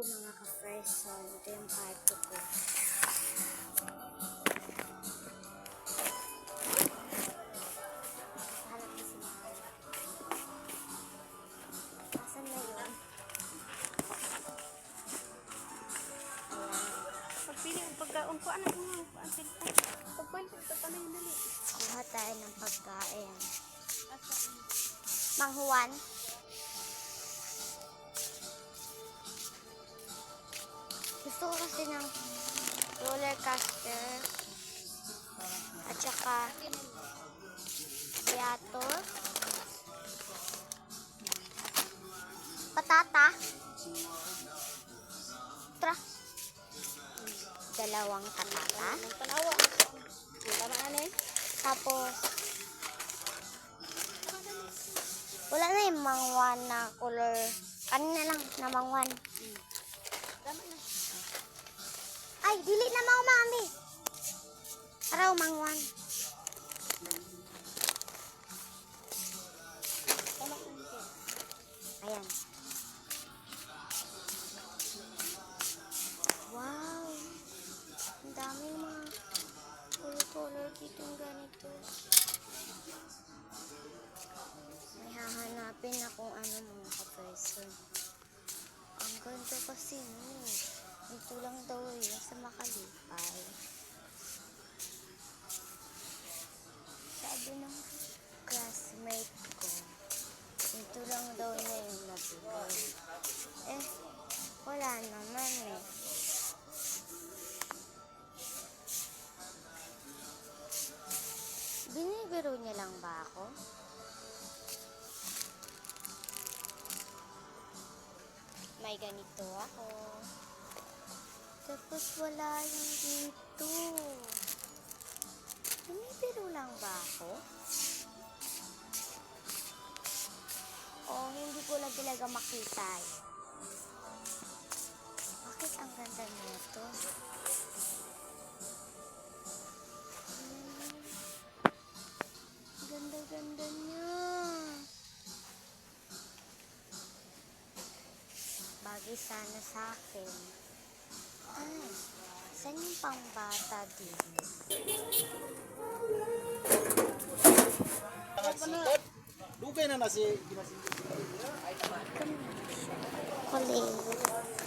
mga ka-person. Ito yung kwarto ko. Hanap ko si Mahal. Asan na yun? Ayan. Pagpili ang pagkaon ko, anak mo, paasin ko. Pagpili, pagpalay na dali. Kuha tayo ng pagkain. Asa, Mang Juan. Gusto ko kasi ng roller coaster at saka theater, patata, tra, dalawang patata, tanawa. Tama na na eh. tapos wala na yung Mang Juan na color, kanina lang na Mang Juan. Tama na. Ay, dili na mau mami. Araw Mang Juan. Tama na. Ayan. Wow. Ang dami mga color-color dito ganito. May hahanapin akong ano mga ka-person. Ang ganda kasi no. Ito lang daw yun sa Makalipay. Sabi ng classmate ko, ito lang daw niya yung nabigay. Eh, wala naman eh. Binibiro niya lang ba ako? May ganito ako. Tapos wala yung dito. Binibiro lang ba ako? O hindi ko lang talaga makita eh. Bakit ang ganda nito? Ganda-ganda niya. Bagay sana sa akin. Ay, saan yung pangbata din? Dugay na si Kulit.